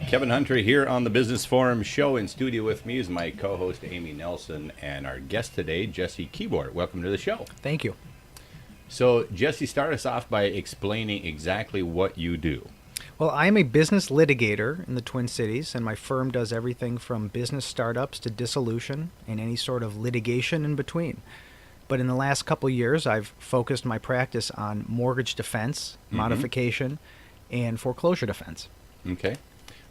Kevin Hunter here on the Business Forum show. In studio with me is my co-host Amy Nelson and our guest today, Jesse Kibort. Welcome to the show. Thank you. So, Jesse, start us off by explaining exactly what you do. Well, I am a business litigator in the Twin Cities, and my firm does everything from business startups to dissolution and any sort of litigation in between. But in the last couple of years, I've focused my practice on mortgage defense, modification, and foreclosure defense. Okay.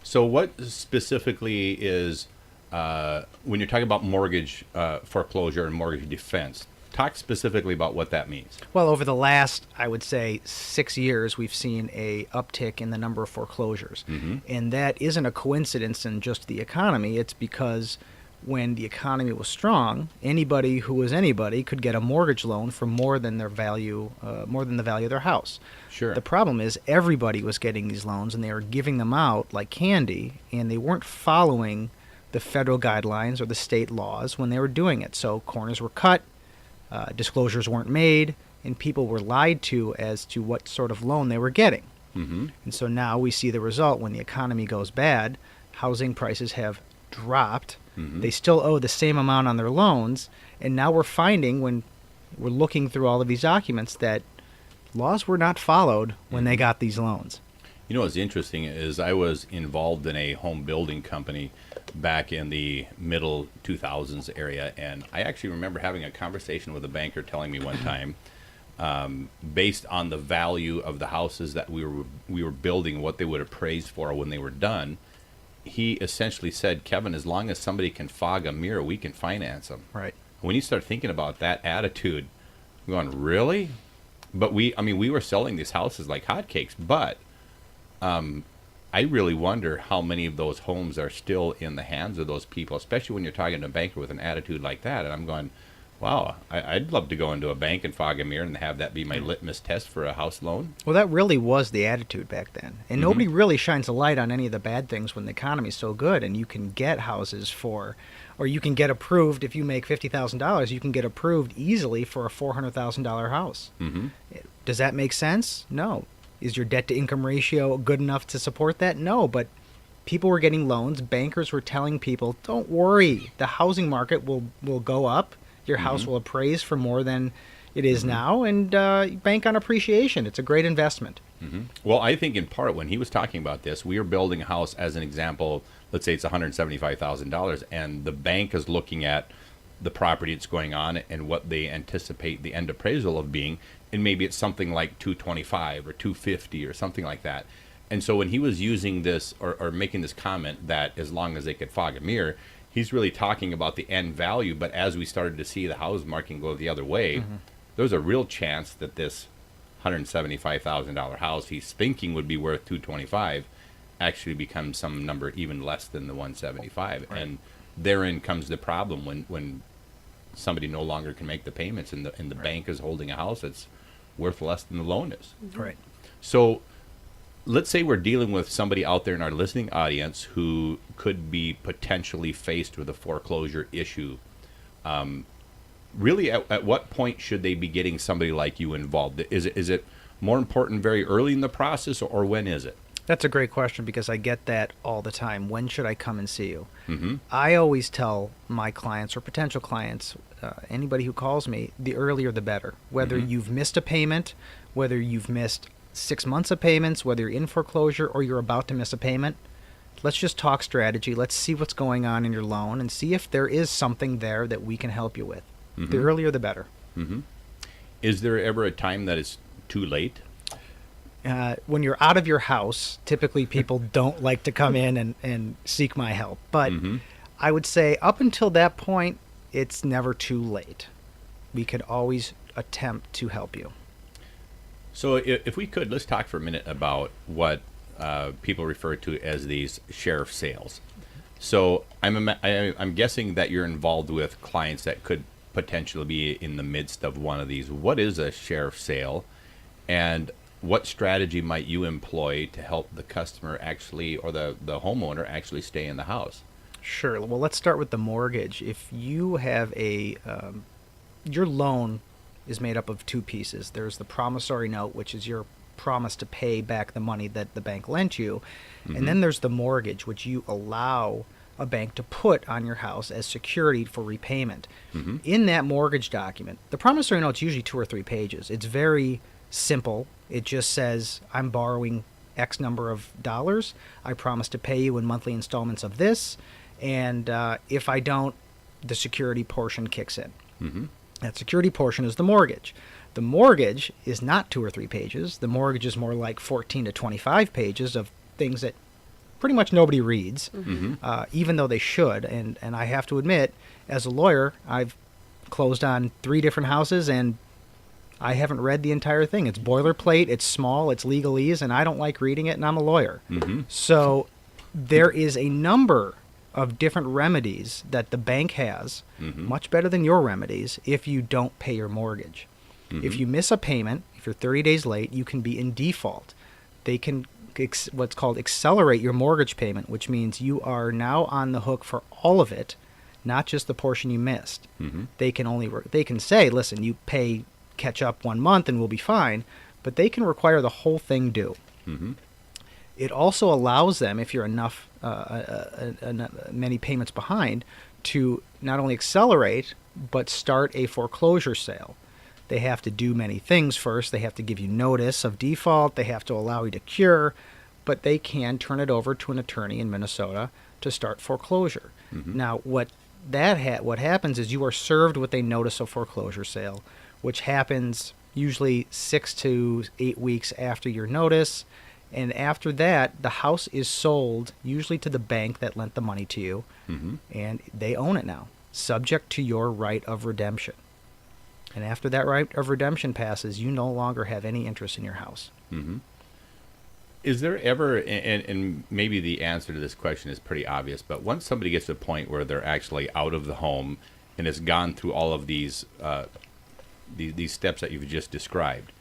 So what specifically is, when you're talking about mortgage foreclosure and mortgage defense, talk specifically about what that means. Well, over the last, I would say, 6 years, we've seen a uptick in the number of foreclosures. And that isn't a coincidence in just the economy. It's because when the economy was strong, anybody who was anybody could get a mortgage loan for more than their value, more than the value of their house. Sure. The problem is everybody was getting these loans, and they were giving them out like candy, and they weren't following the federal guidelines or the state laws when they were doing it. So corners were cut, disclosures weren't made, and people were lied to as to what sort of loan they were getting. And so now we see the result. When the economy goes bad, housing prices have dropped. They still owe the same amount on their loans, and now we're finding, when we're looking through all of these documents, that laws were not followed when they got these loans. You know what's interesting is I was involved in a home building company back in the middle 2000s area, and I actually remember having a conversation with a banker telling me one time, based on the value of the houses that we were building, what they would appraise for when they were done, he essentially said, Kevin, as long as somebody can fog a mirror, we can finance them. Right. When you start thinking about that attitude, I'm going, really? But we were selling these houses like hotcakes, but I really wonder how many of those homes are still in the hands of those people, especially when you're talking to a banker with an attitude like that. And I'm going, wow, I'd love to go into a bank and fog a mirror and have that be my litmus test for a house loan. Well, that really was the attitude back then. And nobody really shines a light on any of the bad things when the economy's so good, and you can get houses for, or you can get approved, if you make $50,000, you can get approved easily for a $400,000 house. Does that make sense? No. Is your debt-to-income ratio good enough to support that? No, but people were getting loans. Bankers were telling people, don't worry, the housing market will go up. Your house will appraise for more than it is now, and bank on appreciation. It's a great investment. Well, I think in part when he was talking about this, we were building a house as an example. Let's say it's $175,000, and the bank is looking at the property that's going on and what they anticipate the end appraisal of being, and maybe it's something like $225 or $250 or something like that. And so when he was using this or making this comment that as long as they could fog a mirror, he's really talking about the end value. But as we started to see the house market go the other way, there's a real chance that this $175,000 house he's thinking would be worth $225 actually becomes some number even less than the $175. Right. And therein comes the problem when somebody no longer can make the payments, and the bank is holding a house that's worth less than the loan is. Right. So let's say we're dealing with somebody out there in our listening audience who could be potentially faced with a foreclosure issue. Really, at what point should they be getting somebody like you involved? Is it more important very early in the process, or when is it? That's a great question, because I get that all the time. When should I come and see you? I always tell my clients or potential clients, anybody who calls me, the earlier the better. Whether you've missed a payment, whether you've missed 6 months of payments, whether you're in foreclosure or you're about to miss a payment, let's just talk strategy. Let's see what's going on in your loan and see if there is something there that we can help you with. The earlier the better. Is there ever a time that it's too late? When you're out of your house, typically people don't like to come in and seek my help. But I would say up until that point, it's never too late. We could always attempt to help you. So if we could, let's talk for a minute about what people refer to as these sheriff sales. So I'm guessing that you're involved with clients that could potentially be in the midst of one of these. What is a sheriff sale, and what strategy might you employ to help the customer actually, or the homeowner actually stay in the house? Sure. Well, let's start with the mortgage. If you have your loan is made up of two pieces. There's the promissory note, which is your promise to pay back the money that the bank lent you. Mm-hmm. And then there's the mortgage, which you allow a bank to put on your house as security for repayment. Mm-hmm. In that mortgage document, the promissory note's usually 2 or 3 pages. It's very simple. It just says, I'm borrowing X number of dollars. I promise to pay you in monthly installments of this. And if I don't, the security portion kicks in. Mm-hmm. That security portion is the mortgage. The mortgage is not 2 or 3 pages. The mortgage is more like 14 to 25 pages of things that pretty much nobody reads, even though they should. And I have to admit, as a lawyer, I've closed on 3 different houses, and I haven't read the entire thing. It's boilerplate, it's small, it's legalese, and I don't like reading it, and I'm a lawyer. Mm-hmm. So there is a number of different remedies that the bank has, much better than your remedies, if you don't pay your mortgage. If you miss a payment, if you're 30 days late, you can be in default. They can what's called accelerate your mortgage payment, which means you are now on the hook for all of it, not just the portion you missed. They can say, listen, you pay catch up 1 month and we'll be fine, but they can require the whole thing due. It also allows them, if you're enough many payments behind, to not only accelerate but start a foreclosure sale. They have to do many things first. They have to give you notice of default. They have to allow you to cure, but they can turn it over to an attorney in Minnesota to start foreclosure. Now, what happens is you are served with a notice of foreclosure sale, which happens usually 6 to 8 weeks after your notice. And after that, the house is sold usually to the bank that lent the money to you, and they own it now, subject to your right of redemption. And after that right of redemption passes, you no longer have any interest in your house. Is there ever, and maybe the answer to this question is pretty obvious, but once somebody gets to a point where they're actually out of the home and has gone through all of these steps that you've just described,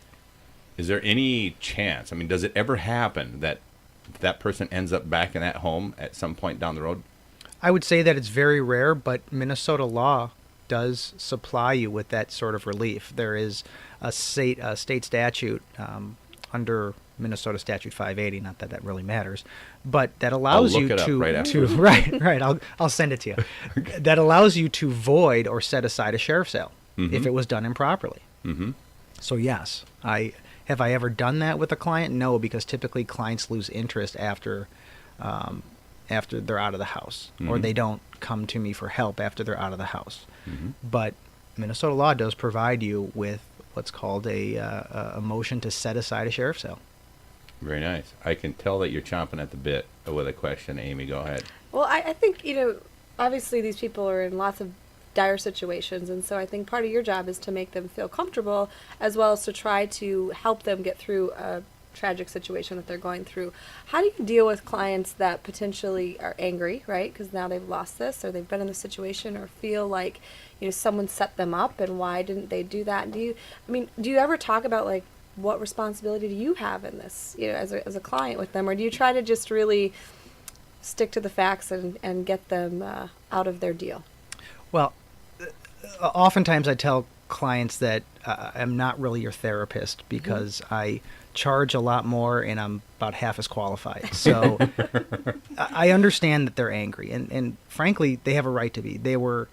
is there any chance, I mean, does it ever happen that that person ends up back in that home at some point down the road? I would say that it's very rare, but Minnesota law does supply you with that sort of relief. There is a state statute under Minnesota Statute 580, not that that really matters, but that allows you to right. I'll send it to you. Okay. That allows you to void or set aside a sheriff's sale if it was done improperly. So yes, have I ever done that with a client? No, because typically clients lose interest after they're out of the house, or they don't come to me for help after they're out of the house. But Minnesota law does provide you with what's called a motion to set aside a sheriff's sale. Very nice. I can tell that you're chomping at the bit with a question. Amy, go ahead. Well, I think, obviously these people are in lots of dire situations, and so I think part of your job is to make them feel comfortable, as well as to try to help them get through a tragic situation that they're going through. How do you deal with clients that potentially are angry, right? Because now they've lost this, or they've been in this situation, or feel like someone set them up, and why didn't they do that? Do you ever talk about like what responsibility do you have in this, as a client with them, or do you try to just really stick to the facts and get them out of their deal? Well, oftentimes I tell clients that I'm not really your therapist because I charge a lot more and I'm about half as qualified. So I understand that they're angry, and frankly, they have a right to be. They were,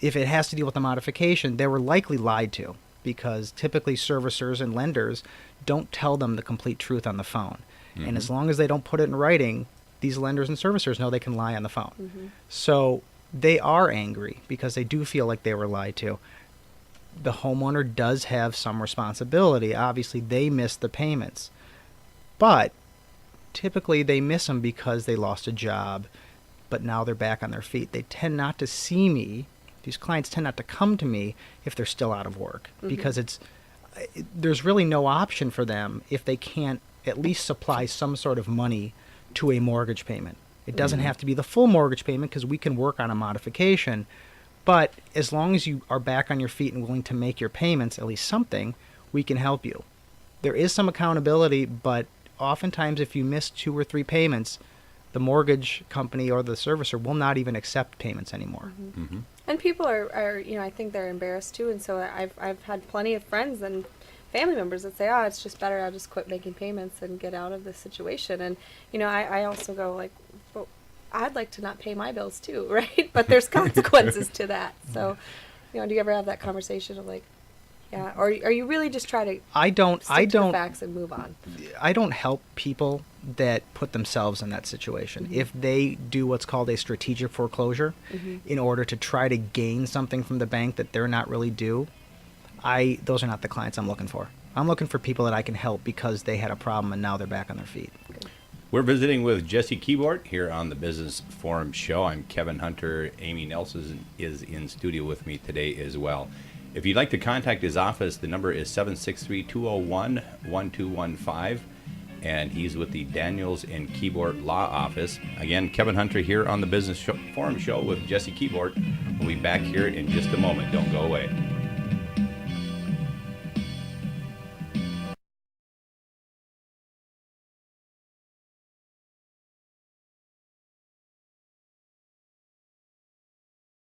if it has to deal with a modification, they were likely lied to, because typically servicers and lenders don't tell them the complete truth on the phone. And as long as they don't put it in writing, these lenders and servicers know they can lie on the phone. So they are angry because they do feel like they were lied to. The homeowner does have some responsibility. Obviously, they missed the payments. But typically they miss them because they lost a job, but now they're back on their feet. They tend not to see me. These clients tend not to come to me if they're still out of work, because there's really no option for them if they can't at least supply some sort of money to a mortgage payment. It doesn't have to be the full mortgage payment, because we can work on a modification. But as long as you are back on your feet and willing to make your payments, at least something, we can help you. There is some accountability, but oftentimes if you miss 2 or 3 payments, the mortgage company or the servicer will not even accept payments anymore. And people are I think they're embarrassed too. And so I've had plenty of friends and family members that say, "Oh, it's just better. I'll just quit making payments and get out of this situation." And I also go like, "Well, I'd like to not pay my bills too, right? But there's consequences to that." So, do you ever have that conversation of like, yeah, or are you really just try to stick to the facts and move on? I don't help people that put themselves in that situation. If they do what's called a strategic foreclosure in order to try to gain something from the bank that they're not really due, those are not the clients I'm looking for. I'm looking for people that I can help because they had a problem and now they're back on their feet. We're visiting with Jesse Kibort here on the Business Forum Show. I'm Kevin Hunter. Amy Nelson is in studio with me today as well. If you'd like to contact his office, the number is 763-201-1215, and he's with the Daniels and Kibort Law Office. Again, Kevin Hunter here on the Business Forum Show with Jesse Kibort. We'll be back here in just a moment. Don't go away.